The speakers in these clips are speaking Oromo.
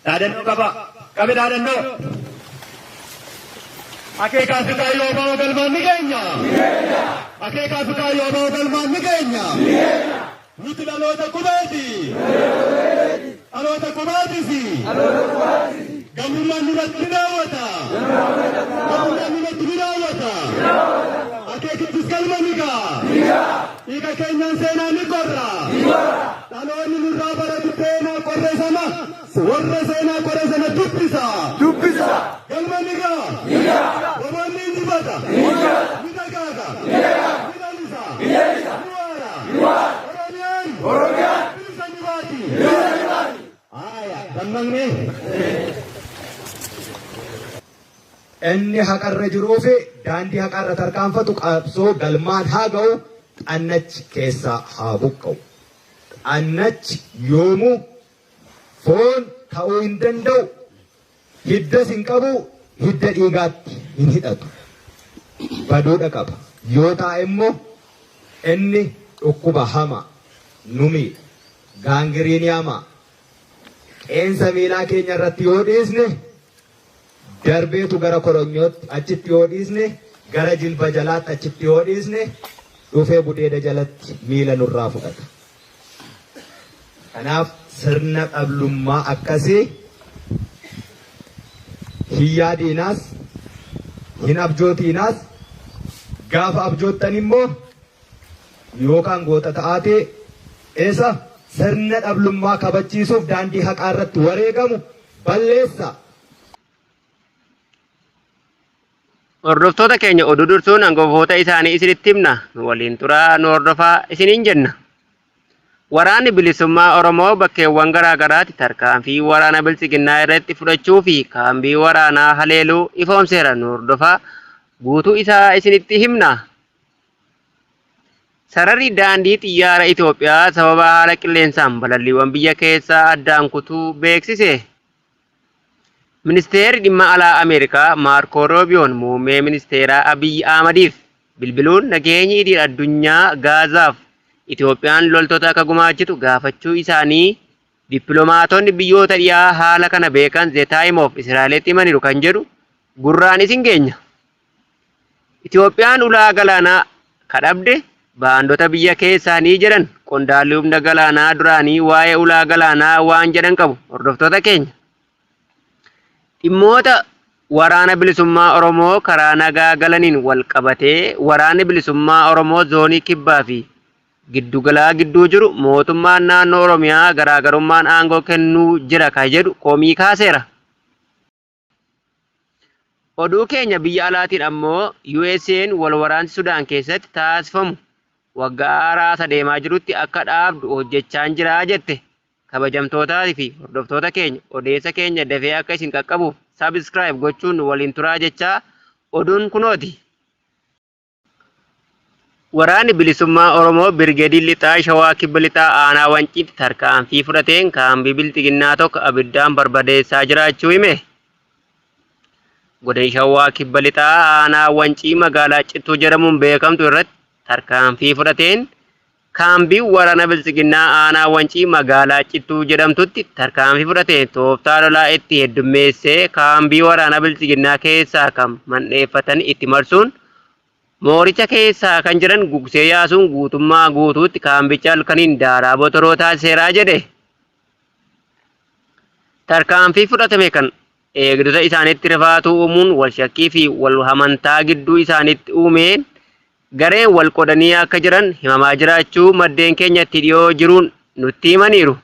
Daadannoo qaba. Qabe daadannoo. Akeekaa fi kaayyoo bahu galmaan ni geenya. Akeekaa fi kaayyoo bahu galmaan ni geenya. Nuti dhaloota qubeeti. Dhaloota qubeetisi. Gamummaan nurratti ni raawwata. Gamummaan nurratti ni raawwata. Akeekittis galma ni ga'a. Dhiiga keenyaan seenaa ni qorra. Dhaloonni nurraa baratu seenaa qorre sana warra seenaa qorre sana dubbisa. Galma ni ga'a. Roboonni injifata. Ni dagaaga. Ni lalisa. Ni waara. Oromiyaan. Bilisa ni baati. Aya, dammaqni. Inni haqarra jiruu fi daandii haqarra tarkaanfatu qabsoo galmaan haa ga'u xannachi keessaa haa buqqa'u. Xannachi yoomuu foon ta'uu hin danda'u. Hiddas hin qabu, hidda dhiigaatti hin hidhatu. Baduudha qaba. Yoo ta'a immoo inni dhukkuba hamaa, numii, gaangiriinii hamaa, qeensa miilaa keenya irratti yoo dhiisne darbeetu gara koronyootti achitti yoo dhiisne gara jilba jalaatti achitti yoo dhiisne dhufee budeeda jalatti miila nurraa fudhata. Kanaaf sirna dhablummaa akkasii hin yaadiinaas hin abjootiinaas gaafa abjoottan immoo yookaan goota ta'aatee eessa sirna dhablummaa kabachiisuuf daandii haqaa irratti wareegamu balleessa. Hordoftoota keenya oduu dursuun hangafoota isaanii isinitti himna. Waliin turaa nu hordofaa isiniin jenna. Waraanni bilisummaa Oromoo bakkeewwan garaa garaatti tarkaanfii waraana bilchiginnaa irratti fudhachuu fi kaambii waraanaa haleeluu ifoomseera. Nu hordofaa guutuu isaa isinitti himna. Sararri daandii xiyyaara Itoophiyaa sababa haala qilleensaan balalliiwwan biyya keessaa addaan kutuu beeksise. Ministeerri dhimma alaa Ameerikaa Maarko Roobiyoon muummee ministeeraa Abiyyi Ahmadiif bilbiluun nageenyi idil addunyaa Gaazaaf Itoophiyaan loltoota akka gumaachitu gaafachuu isaanii dippiloomaatonni biyyoota dhiyaa haala kana beekan The Time of Israa'elitti himaniiru kan jedhu gurraan isin geenya. Itoophiyaan ulaa galaanaa kadhabde baandota biyya keessaanii jedhan qondaalli humna galaanaa duraanii waa'ee ulaa galaanaa waan jedhan qabu. Hordoftoota keenya. Dhimmoota waraana bilisummaa Oromoo karaa nagaa galaniin wal qabatee waraanni bilisummaa Oromoo zoonii kibbaa fi giddugalaa gidduu jiru mootummaan naannoo Oromiyaa garaagarummaan aangoo kennuu jira kan jedhu komii kaaseera. Oduu keenya biyya alaatiin ammoo USA'n wal waraansi Sudaan keessatti taasifamu waggaa haaraa deemaa jirutti akka dhaabdu hojjechaa jira jette. Kabajamtootaa fi hordoftoota keenya odeessa keenya dafee akka isin qaqqabuuf subscribe gochuun waliin turaa jechaa oduun kunooti. Waraanni bilisummaa Oromoo Birgeedii Lixaa Shawaa Kibba Lixaa Aanaa Wanciitti tarkaanfii fudhateen kaambii bilxiginnaa tokko abiddaan barbadeessaa jiraachuu hime. Godina Shawaa Kibba Lixaa Aanaa Wancii magaalaa Cittuu jedhamuun beekamtu irratti tarkaanfii fudhateen kaambii waraana bilchiginnaa Aanaa Wancii magaalaa Cittuu jedhamtutti tarkaanfii fudhateen tooftaa lolaa itti heddummeessee kaambii waraana bilchiginnaa keessaa kan mandheeffatan itti marsuun mooricha keessaa kan jiran gugsee yaasuun guutummaa guutuutti kaambicha halkaniin daaraa botoroo taasiseeraa jedhe. Tarkaanfii fudhatame kan eegdota isaaniitti rifaatuu uumuun wal shakkii fi wal amantaa gidduu isaaniitti uumeen gareen wal qodanii akka jiran himamaa jiraachuu maddeen keenyatti dhiyoo jiruun nutti himaniiru.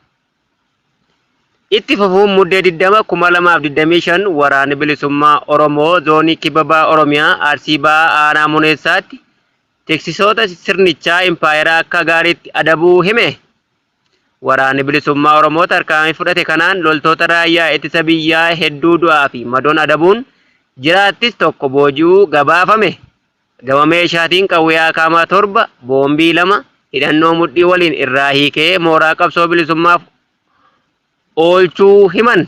Itti fufuun muddee 20,2025 waraanni bilisummaa Oromoo zoonii kibba Oromiyaa Arsii Ba'aa Aanaa Muneessaatti tiksisoota sirnichaa impaayeraa akka gaariitti adabuu hime. Waraanni bilisummaa Oromoo tarkaanfii fudhate kanaan loltoota raayyaa ittisa biyyaa hedduu du'aa fi madoon adabuun jiraattis tokko booji'uu gabaafame. Gama meeshaatiin qawwee akaamaa 7 boombii 2 hidhannoo mudhii waliin irraa hiikee mooraa qabsoo bilisummaaf oolchuu himan.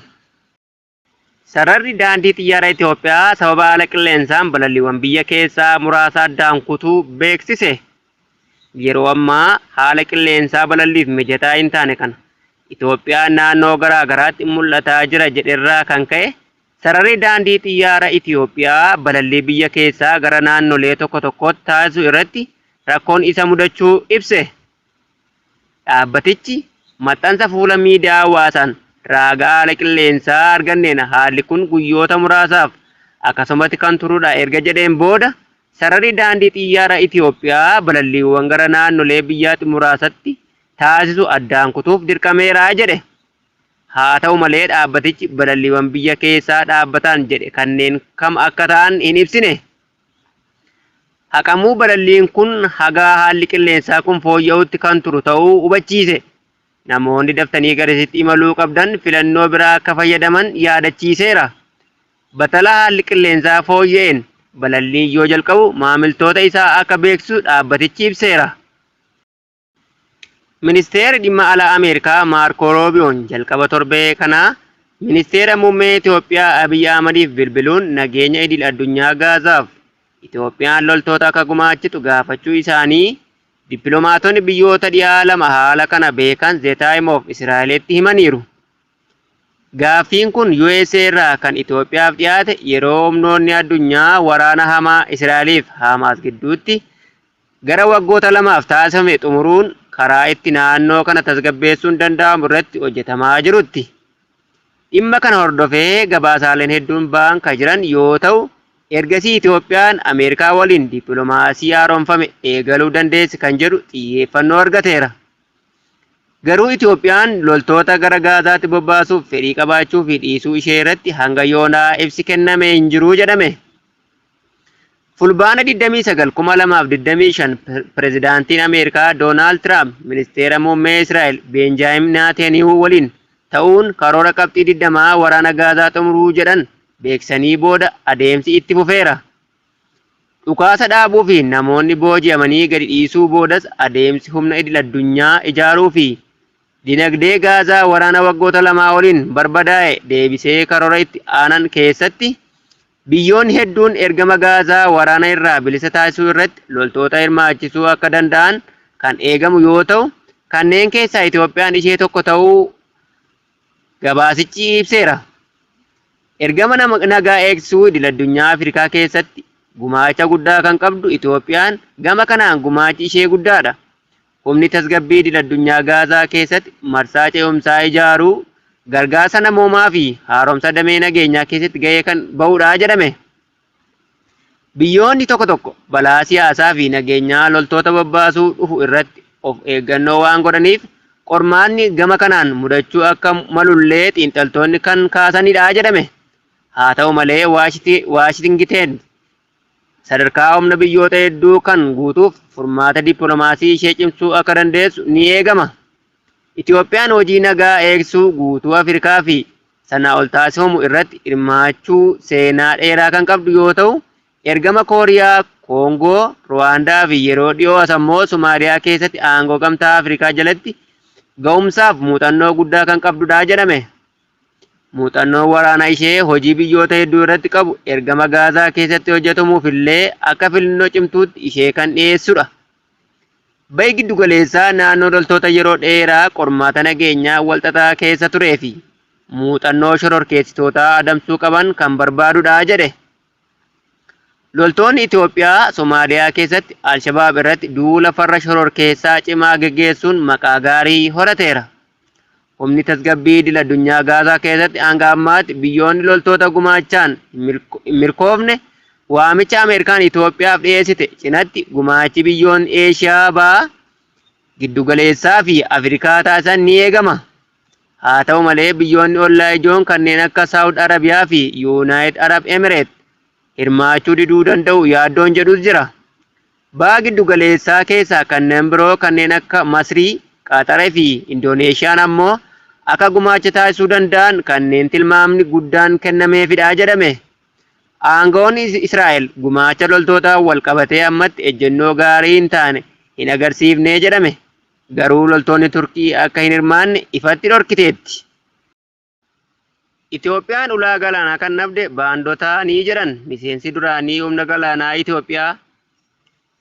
Sararri daandii xiyyaara Itoophiyaa sababa haala qilleensaan balalliiwwan biyya keessaa muraasa addaan kutuu beeksise. Yeroo ammaa haala qilleensaa balalliif mijataa hin taane kana Itoophiyaan naannoo garaa garaatti mul'ataa jira jedherraa kan ka'e sararri daandii xiyyaara Itoophiyaa balallii biyya keessaa gara naannolee tokko tokkootti taasisu irratti rakkoon isa mudachuu ibse. Dhaabbatichi maxxansa fuula miidiyaa hawaasaan raagaa haala qilleensaa arganneen haalli kun guyyoota muraasaaf akkasumatti kan turudha erga jedheen booda sararri daandii xiyyaara Itoophiyaa balalliiwwan gara naannolee biyyaatti muraasatti taasisu addaan kutuuf dirqameeraa jedhe. Haa ta'u malee dhaabbatichi balalliiwwan biyya keessaa dhaabbatan jedhe kanneen kam akka ta'an hin ibsine. Haqamuu balalliin kun hagaa haalli qilleensaa kun fooyya'utti kan turu ta'uu hubachiise. Namoonni daftanii garasitti imaluu qabdan filannoo biraa akka fayyadaman yaadachiiseera. Batala haalli qilleensaa fooyya'een balalliin yoo jalqabu maamiltoota isaa akka beeksisu dhaabbatichi ibseera. Ministeerri dhimma alaa Ameerikaa Maarko Roobiyoon jalqaba torbee kanaa ministeera muummee Itoophiyaa Abiyyi Ahmadiif bilbiluun nageenya idil addunyaa Gaazaaf Itoophiyaan loltoota akka gumaachitu gaafachuu isaanii dippiloomaatonni biyyoota dhiyaa lama haala kana beekan The Time of Israa'elitti himaniiru. Gaaffiin kun USA irraa kan Itoophiyaaf dhiyaate yeroo humnoonni addunyaa waraana hamaa Israa'eliif Hamaas gidduutti gara waggoota lamaaf taasifame xumuruun karaa itti naannoo kana tasgabbeessuun danda'amu irratti hojjetamaa jirutti. Dhimma kana hordofee gabaasaaleen hedduun ba'an kan jiran yoo ta'u, ergasii Itoophiyaan Ameerikaa waliin dippiloomaasii haaromfame eegaluu dandeessi kan jedhu xiyyeeffannoo argateera. Garuu Itoophiyaan loltoota gara Gaazaatti bobbaasuuf fedhii qabaachuu fi dhiisuu ishee irratti hanga yoonaa ibsi kenname hin jiru jedhame. Fulbaana 29/2025 Pireezidaantiin Ameerikaa Doonaald Tiraamp ministeera muummee Israa'el Beenjaamin Netanyaahuu waliin ta'uun karoora qabxii 20 waraana Gaazaa xumuruu jedhan beeksanii booda adeemsi itti fufeera. Dhukaasa dhaabuu fi namoonni booji'amanii gadi dhiisuu boodas adeemsi humna idil addunyaa ijaaruu fi dinagdee Gaazaa waraana waggoota lamaa waliin barbadaa'e deebisee karoora itti aanan keessatti biyyoonni hedduun ergama Gaazaa waraana irraa bilisa taasisuu irratti loltoota hirmaachisuu akka danda'an kan eegamu yoo ta'u, kanneen keessaa Itoophiyaan ishee tokko ta'uu gabaasichi ibseera. Ergama nagaa eegsisuu idil addunyaa Afrikaa keessatti gumaacha guddaa kan qabdu Itoophiyaan gama kanaan gumaachi ishee guddaadha. Humni tasgabbii idil addunyaa Gaazaa keessatti marsaa ce'umsaa ijaaruu, gargaarsa namoomaa fi haaromsa damee nageenyaa keessatti gahee kan bahudha jedhame. Biyyoonni tokko tokko balaa siyaasaa fi nageenyaa loltoota bobbaasuu dhufu irratti of eeggannoo waan godhaniif qormaanni gama kanaan mudachuu akka malullee xiinxaltoonni kan kaasanidha jedhame. Haa ta'u malee Waashingiteen sadarkaa humna biyyoota hedduu kan guutuuf furmaata dippiloomaasii ishee cimsuu akka dandeessu ni eegama. Itoophiyaan hojii nagaa eegsisuu guutuu Afrikaa fi sanaa ol taasifamu irratti hirmaachuu seenaa dheeraa kan qabdu yoo ta'u, ergama Kooriyaa, Koongoo, Ruwaandaa fi yeroo dhiyoo as ammoo Somaaliyaa keessatti aangoo gamtaa Afrikaa jalatti ga'umsaaf muuxannoo guddaa kan qabdudha jedhame. Muuxannoon waraana ishee hojii biyyoota hedduu irratti qabu ergama Gaazaa keessatti hojjetamuuf illee akka filannoo cimtuutti ishee kan dhiyeessudha. Bahi giddugaleessaa naannoo loltoota yeroo dheeraa qormaata nageenyaa walxaxaa keessa turee fi muuxannoo shororkeessitootaa adamsuu qaban kan barbaadudha jedhe. Loltoonni Itoophiyaa Somaaliyaa keessatti Alshabaab irratti duula farra shororkeessaa cimaa geggeessuun maqaa gaarii horateera. Humni tasgabbii idil addunyaa Gaazaa keessatti hanga ammaatti biyyoonni loltoota gumaachaan hin milkoofne waamicha Ameerikaan Itoophiyaaf dhiyeessite cinatti gumaachi biyyoonni Eeshiyaa ba'aa giddugaleessaa fi Afrikaa taasisan ni eegama. Haa ta'u malee biyyoonni ollaa ijoon kanneen akka Saawud Arabiyaa fi Yuunaayitid Arab Emireet hirmaachuu diduu danda'u yaaddoon jedhus jira. Ba'aa giddugaleessaa keessaa kanneen biroo kanneen akka Masrii, Qaatarii fi Indooneeshiyaan ammoo akka gumaacha taasisuu danda'an kanneen tilmaamni guddaan kennameefidha jedhame. Aangawoonni Israa'el gumaacha loltoota wal qabatee ammatti ejjennoo gaarii hin taane hin agarsiifne jedhame. Garuu loltoonni Turkii akka hin hirmaanne ifatti dhorkiteetti. Itoophiyaan ulaa galaanaa kan nabde baandotaa ni jedhan miseensi duraanii humna galaanaa Itoophiyaa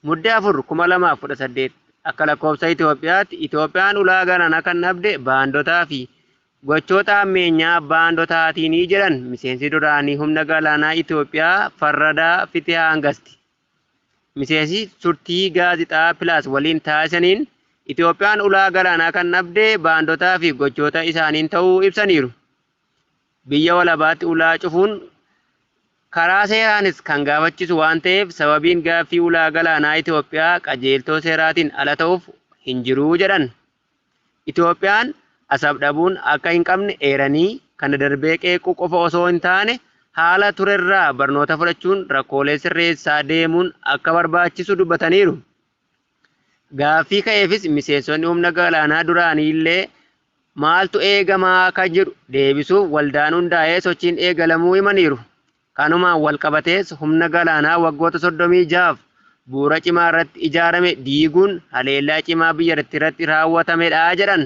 muddee 4 2018 akka lakkoofsa Itoophiyaan ulaa galaanaa kan dhabde baandotaa fi gochoota ammeenyaa baandotaatiin jedhan miseensi duraanii humna galaanaa Itoophiyaa Farradaa Fitee Hangasti. Miseensi turtii gaazixaa Pilaas waliin taasisaniin Itoophiyaan ulaa galaanaa kan dhabde baandotaa fi gochoota isaaniin ta'uu ibsaniiru. Biyya walabaatti ulaa cufuun karaa seeraanis kan gaafachiisu waan ta'eef sababiin gaaffii ulaa galaanaa Itoophiyaa qajeeltoo seeraatiin ala ta'uuf hin jiru jedhan. Itoophiyaan asab dhabuun akka hin qabne eeranii kana darbee qeequu qofa osoo hin taane haala turerraa barnoota fudhachuun rakkoolee sirreessaa deemuun akka barbaachisu dubbataniiru. Gaaffii ka'eefis miseensonni humna galaanaa duraanii illee maaltu eegamaa kan jedhu deebisuuf waldaan hundaa'ee sochiin eegalamuu himaniiru. Kanumaan wal qabatees humna galaanaa waggoota 36 bu'uura cimaa irratti ijaarame diiguun haleellaa cimaa biyyattii irratti raawwatamedha jedhan.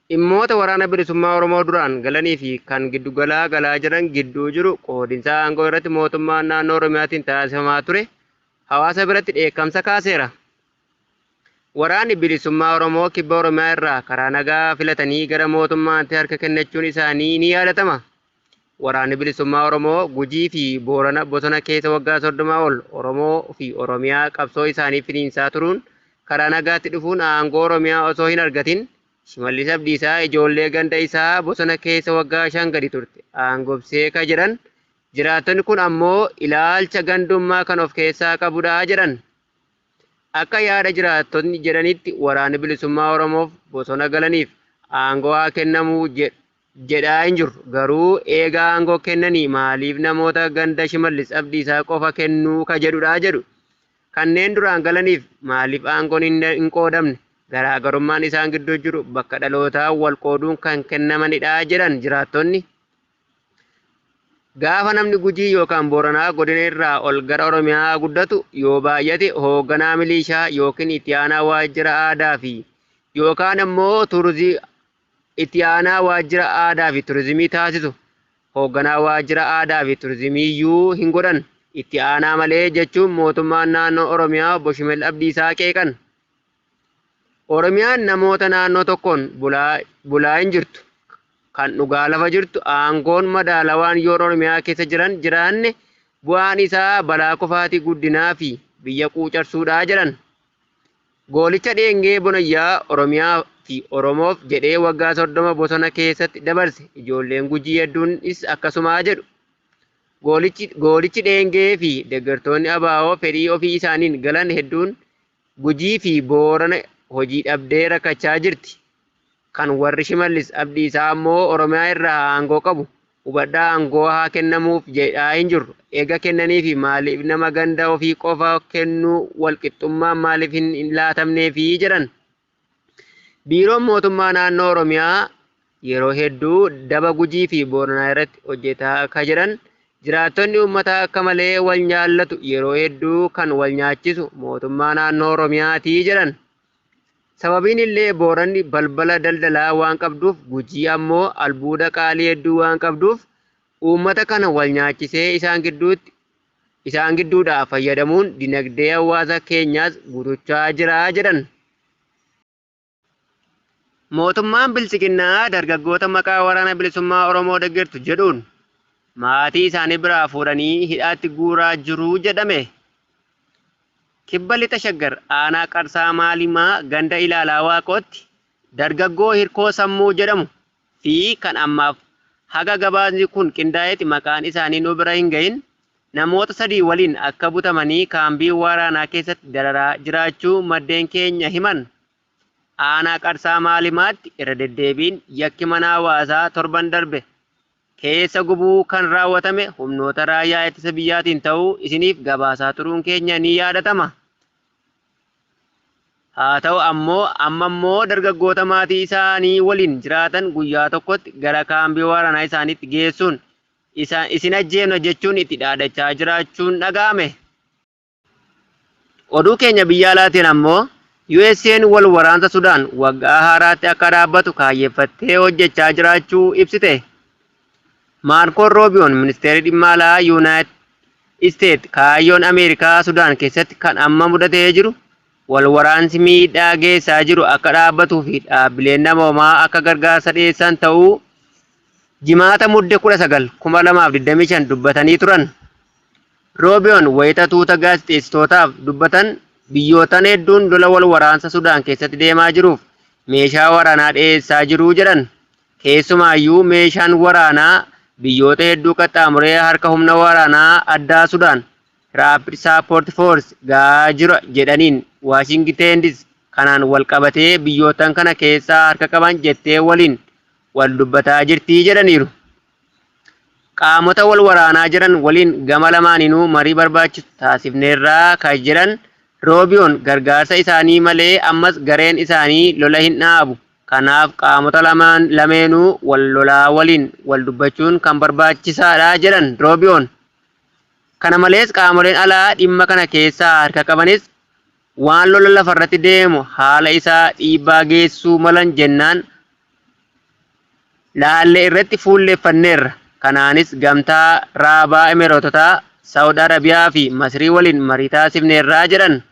Dhimmoota waraana bilisummaa Oromoo duraan galanii fi kan giddugalaa galaa jiran gidduu jiru qoodinsa aangoo irratti mootummaan naannoo Oromiyaatiin taasifamaa ture hawaasa biratti dheekkamsa kaaseera. Waraanni bilisummaa Oromoo kibba Oromiyaa irraa karaa nagaa filatanii gara mootummaatti harka kennachuun isaanii ni yaadatama. Waraanni bilisummaa Oromoo Gujii fi Boorana bosona keessa waggaa 30 ol Oromoo fi Oromiyaa qabsoo isaanii finiinsaa turuun karaa nagaatti dhufuun aangoo Oromiyaa osoo hin argatin Shimallis Abdiisaa ijoollee ganda isaa bosona keessa waggaa 5 gadi turte aangobsee ka jedhan jiraattonni kun ammoo ilaalcha gandummaa kan of keessaa qabudha jedhan. Akka yaada jiraattonni jedhanitti waraanni bilisummaa Oromoof bosona galaniif aangoo haa kennamuu jedhaa hin jiru. Garuu eegaa aangoo kennanii maaliif namoota ganda Shimallis Abdiisaa qofa kennuu ka jedhudha jedhu. Kanneen duraan galaniif maaliif aangoon hin qoodamne garaagarummaan isaan gidduu jiru bakka dhalootaa wal qooduun kan kennamanidha jedhan jiraattonni. Gaafa namni Gujii yookaan Booranaa godina irraa ol gara Oromiyaa guddatu yoo baay'ate hoogganaa milishaa yookiin itti aanaa waajjira aadaa fi yookaan ammoo itti aanaa waajjira aadaa fi turizimii taasisu. Hoogganaa waajjira aadaa fi turizimii iyyuu hin godhan itti aanaa malee jechuun mootummaan naannoo Oromiyaa obbo Shimallis Abdiisaa qeeqan. Oromiyaan namoota naannoo tokkoon bulaa hin jirtu. Kan dhugaa lafa jirtu aangoon madaalawaan yoo Oromiyaa keessa jiraanne bu'aan isaa balaa kufaatii guddinaa fi biyya quucarsuudha jedhan. Goolicha dheengee bonayyaa Oromiyaa fi Oromoof jedhee waggaa 30 bosona keessatti dabarse ijoolleen Gujii hedduunis akkasuma jedhu. Goolichi dheengee fi deeggartoonni ABO fedhii ofii isaaniin galan hedduun Gujii fi Boorana hojii dhabdee rakkachaa jirti. Kan warri Shimallis Abdiisaa ammoo Oromiyaa irraa aangoo qabu hubadhaa aangoo haa kennamuuf jedhaa hin jirru. Eega kennaniifi maaliif nama ganda ofii qofa kennuu walqixxummaan maaliif hin laatamneefi jedhan. Biiroon mootummaa naannoo Oromiyaa yeroo hedduu daba Gujii fi Booranaa irratti hojjetaa akka jiran jiraattonni uummataa akka malee wal nyaallatu yeroo hedduu kan wal nyaachisu mootummaa naannoo Oromiyaati jedhan. Sababiin illee Booranni balbala daldalaa waan qabduuf Gujii ammoo albuuda qaalii hedduu waan qabduuf uummata kana wal nyaachisee isaan gidduudhaa fayyadamuun dinagdee hawaasa keenyaas guutuchaa jira jedhan. Mootummaan bilchiginnaa dargaggoota maqaa waraana bilisummaa Oromoo deeggartu jedhuun maatii isaanii biraa fuudhanii hidhaatti guuraa jiru jedhame. Kibba lixa Shaggar aanaa Qarsaa Maalimaa ganda Ilaalaa Waaqootti dargaggoo Hirkoo Sammuu jedhamu fi kan ammaaf haga gabaasni kun qindaa'etti maqaan isaanii nu bira hin gahin namoota 3 waliin akka butamanii kaambii waraanaa keessatti dararaa jiraachuu maddeen keenya himan. Aanaa Qarsaa Maalimaatti irra deddeebiin yakki mana hawaasaa torban darbe keessa gubuu kan raawwatame humnoota raayyaa ittisa biyyaatiin ta'uu isiniif gabaasaa turuun keenya ni yaadatama. Haa ta'u ammoo dargaggoota maatii isaanii waliin jiraatan guyyaa tokkotti gara kaambii waraanaa isaaniitti geessuun isin ajjeefna jechuun itti dhaadachaa jiraachuun dhaga'ame. Oduu keenya biyya alaatiin ammoo USA'n wal waraansa Sudaan waggaa haaraatti akka dhaabbatu kaayyeeffattee hojjechaa jiraachuu ibsite. Maarkoon Roobiyoon ministeerri dhimma alaa Isteet kaayyoon Ameerikaa Sudaan keessatti kan amma mudatee jiru wal waraansi miidhaa geessaa jiru akka dhaabbatuu fi dhaabbileen namoomaa akka gargaarsa dhiyeessan ta'uu jimaata mudde 19 2025 dubbatanii turan. Roobiyoon wayita tuuta gaazexeessitootaaf dubbatan biyyootan hedduun lola wal waraansa Sudaan keessatti deemaa jiruuf meeshaa waraanaa dhiyeessaa jiruu jedhan. Keessumaayyuu meeshaan waraanaa biyyoota hedduu qaxxaamuree harka humna waraanaa addaa Sudaan Rapid Support Force gahaa jira jedhaniin Waashingiteenis kanaan wal qabatee biyyootan kana keessaa harka qaban jettee waliin wal dubbataa jirtii jedhaniiru. Qaamota wal waraanaa jiran waliin gama lamaaninuu marii barbaachisu taasifneerraa kan jedhan Roobiyoon gargaarsa isaanii malee ammas gareen isaanii lola hin dhaabu. Kanaaf qaamota lameenuu wal lolaa waliin wal dubbachuun kan barbaachisaadha jedhan Roobiyoon. Kana malees qaamoleen alaa dhimma kana keessaa harka qabanis waan lola lafarratti deemu haala isaa dhiibbaa geessuu malan jennaan laallee irratti fuulleeffanneerra. Kanaanis gamtaa Raabaa Emiroototaa, Saawud Arabiyaa fi Masrii waliin marii taasifneerraa jedhan.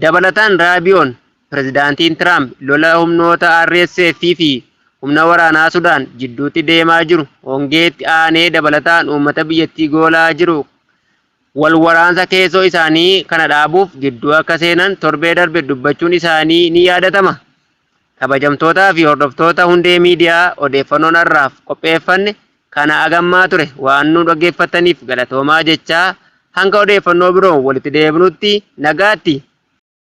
Dabalataan Roobiyoon Pireezidaantiin Tiraamp lola humnoota RSF fi humna waraanaa Sudaan jidduutti deemaa jiru hongeetti aanee dabalataan uummata biyyattii goolaa jiru wal waraansa keessoo isaanii kana dhaabuuf gidduu akka seenan torbee darbe dubbachuun isaanii ni yaadatama. Kabajamtootaa fi hordoftoota hundee miidiyaa odeeffannoon har'aaf qopheeffanne kana agammaa ture waan nu dhaggeeffataniif galatoomaa jechaa hanga odeeffannoo biroo walitti deebinutti nagaatti.